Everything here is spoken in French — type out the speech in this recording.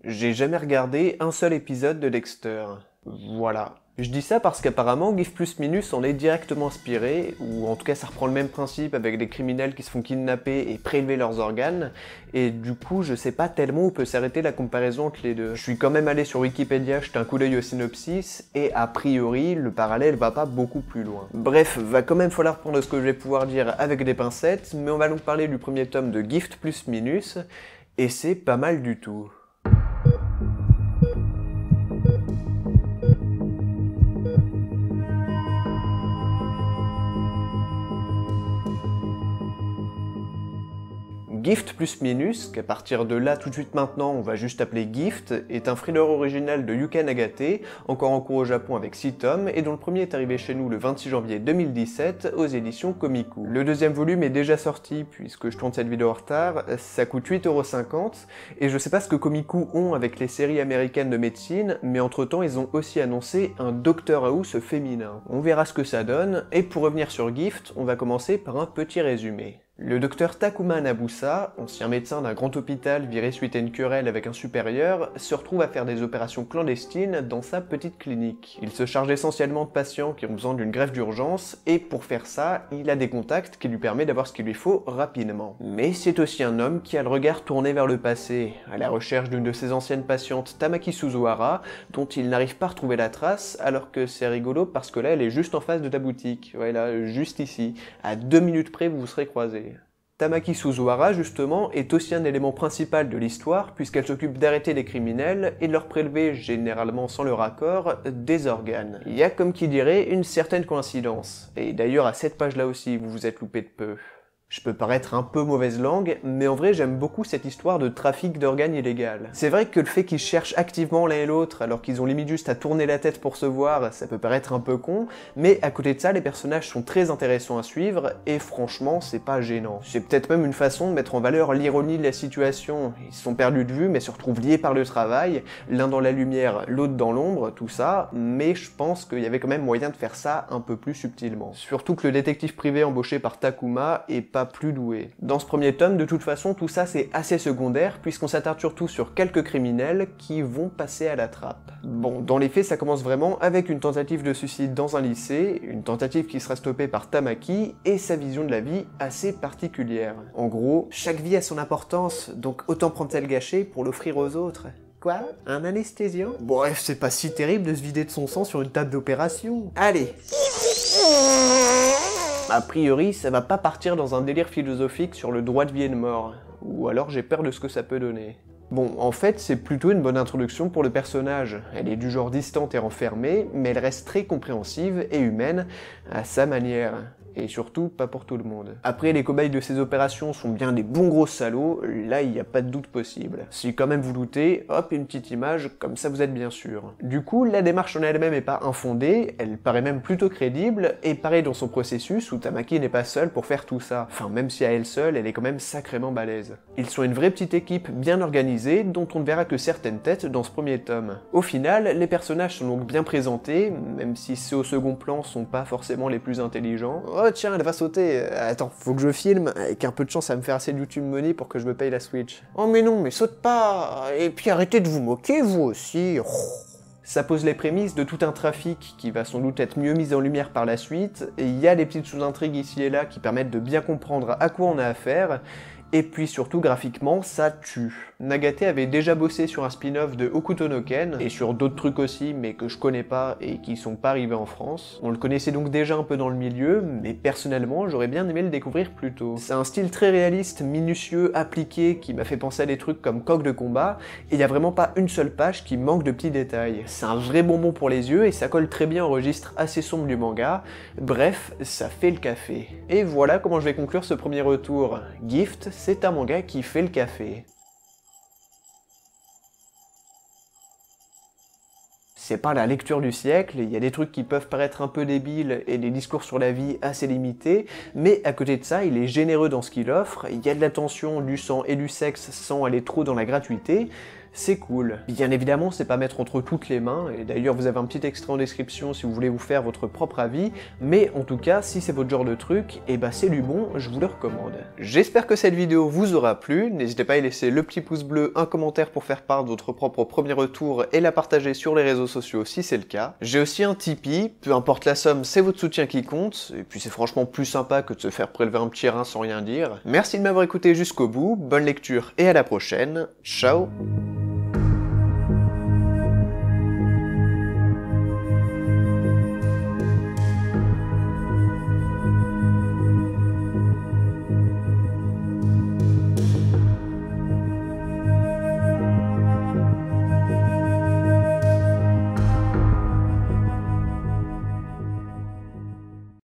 j'ai jamais regardé un seul épisode de Dexter. Voilà. Je dis ça parce qu'apparemment Gift plus Minus en est directement inspiré, ou en tout cas ça reprend le même principe avec des criminels qui se font kidnapper et prélever leurs organes, et du coup je sais pas tellement où peut s'arrêter la comparaison entre les deux. Je suis quand même allé sur Wikipédia jeter un coup d'œil au synopsis, et a priori le parallèle va pas beaucoup plus loin. Bref, va quand même falloir prendre ce que je vais pouvoir dire avec des pincettes, mais on va donc parler du premier tome de Gift plus Minus, et c'est pas mal du tout. Gift plus Minus, qu'à partir de là tout de suite maintenant on va juste appeler Gift, est un thriller original de Yuka Nagate, encore en cours au Japon avec 6 tomes, et dont le premier est arrivé chez nous le 26 janvier 2017 aux éditions Komiku. Le deuxième volume est déjà sorti, puisque je tourne cette vidéo en retard, ça coûte 8,50€, et je sais pas ce que Komiku ont avec les séries américaines de médecine, mais entre temps ils ont aussi annoncé un Dr House féminin. On verra ce que ça donne, et pour revenir sur Gift, on va commencer par un petit résumé. Le docteur Takuma Nabusa, ancien médecin d'un grand hôpital viré suite à une querelle avec un supérieur, se retrouve à faire des opérations clandestines dans sa petite clinique. Il se charge essentiellement de patients qui ont besoin d'une greffe d'urgence, et pour faire ça, il a des contacts qui lui permettent d'avoir ce qu'il lui faut rapidement. Mais c'est aussi un homme qui a le regard tourné vers le passé, à la recherche d'une de ses anciennes patientes, Tamaki Suzuhara, dont il n'arrive pas à retrouver la trace, alors que c'est rigolo parce que là elle est juste en face de ta boutique, ouais là, juste ici, à 2 minutes près vous vous serez croisés. Tamaki Suzuhara, justement, est aussi un élément principal de l'histoire puisqu'elle s'occupe d'arrêter les criminels et de leur prélever, généralement sans leur accord, des organes. Il y a, comme qui dirait, une certaine coïncidence. Et d'ailleurs, à cette page-là aussi, vous vous êtes loupé de peu. Je peux paraître un peu mauvaise langue, mais en vrai j'aime beaucoup cette histoire de trafic d'organes illégal. C'est vrai que le fait qu'ils cherchent activement l'un et l'autre alors qu'ils ont limite juste à tourner la tête pour se voir, ça peut paraître un peu con, mais à côté de ça les personnages sont très intéressants à suivre, et franchement c'est pas gênant. C'est peut-être même une façon de mettre en valeur l'ironie de la situation. Ils se sont perdus de vue mais se retrouvent liés par le travail, l'un dans la lumière, l'autre dans l'ombre, tout ça, mais je pense qu'il y avait quand même moyen de faire ça un peu plus subtilement. Surtout que le détective privé embauché par Takuma est pas plus doué. Dans ce premier tome, de toute façon, tout ça c'est assez secondaire, puisqu'on s'attarde surtout sur quelques criminels qui vont passer à la trappe. Bon, dans les faits, ça commence vraiment avec une tentative de suicide dans un lycée, une tentative qui sera stoppée par Tamaki, et sa vision de la vie assez particulière. En gros, chaque vie a son importance, donc autant prendre celle gâchée pour l'offrir aux autres. Quoi? Un anesthésiant? Bref, c'est pas si terrible de se vider de son sang sur une table d'opération. Allez! A priori, ça va pas partir dans un délire philosophique sur le droit de vie et de mort. Ou alors j'ai peur de ce que ça peut donner. Bon, en fait, c'est plutôt une bonne introduction pour le personnage. Elle est du genre distante et renfermée, mais elle reste très compréhensive et humaine à sa manière. Et surtout, pas pour tout le monde. Après, les cobayes de ces opérations sont bien des bons gros salauds, là il n'y a pas de doute possible. Si quand même vous doutez, hop, une petite image, comme ça vous êtes bien sûr. Du coup, la démarche en elle-même est pas infondée, elle paraît même plutôt crédible, et pareil dans son processus où Tamaki n'est pas seule pour faire tout ça. Enfin, même si à elle seule, elle est quand même sacrément balèze. Ils sont une vraie petite équipe bien organisée, dont on ne verra que certaines têtes dans ce premier tome. Au final, les personnages sont donc bien présentés, même si ceux au second plan sont pas forcément les plus intelligents. Oh tiens, elle va sauter. Attends, faut que je filme. Avec un peu de chance, ça va me faire assez de YouTube Money pour que je me paye la Switch. Oh mais non, mais saute pas. Et puis arrêtez de vous moquer, vous aussi. Ça pose les prémices de tout un trafic qui va sans doute être mieux mis en lumière par la suite, et il y a des petites sous-intrigues ici et là qui permettent de bien comprendre à quoi on a affaire, et puis surtout graphiquement, ça tue. Nagate avait déjà bossé sur un spin-off de Hokuto no Ken, et sur d'autres trucs aussi, mais que je connais pas et qui sont pas arrivés en France. On le connaissait donc déjà un peu dans le milieu, mais personnellement, j'aurais bien aimé le découvrir plus tôt. C'est un style très réaliste, minutieux, appliqué, qui m'a fait penser à des trucs comme Coq de combat, et il y a vraiment pas une seule page qui manque de petits détails. C'est un vrai bonbon pour les yeux, et ça colle très bien au registre assez sombre du manga. Bref, ça fait le café. Et voilà comment je vais conclure ce premier retour. Gift, c'est un manga qui fait le café. C'est pas la lecture du siècle, il y a des trucs qui peuvent paraître un peu débiles et des discours sur la vie assez limités, mais à côté de ça, il est généreux dans ce qu'il offre, il y a de la tension, du sang et du sexe sans aller trop dans la gratuité. c'est cool. Bien évidemment, c'est pas mettre entre toutes les mains, et d'ailleurs vous avez un petit extrait en description si vous voulez vous faire votre propre avis, mais en tout cas, si c'est votre genre de truc, et bah c'est du bon, je vous le recommande. J'espère que cette vidéo vous aura plu, n'hésitez pas à y laisser le petit pouce bleu, un commentaire pour faire part de votre propre premier retour et la partager sur les réseaux sociaux si c'est le cas. J'ai aussi un Tipeee, peu importe la somme, c'est votre soutien qui compte, et puis c'est franchement plus sympa que de se faire prélever un petit rein sans rien dire. Merci de m'avoir écouté jusqu'au bout, bonne lecture et à la prochaine, ciao.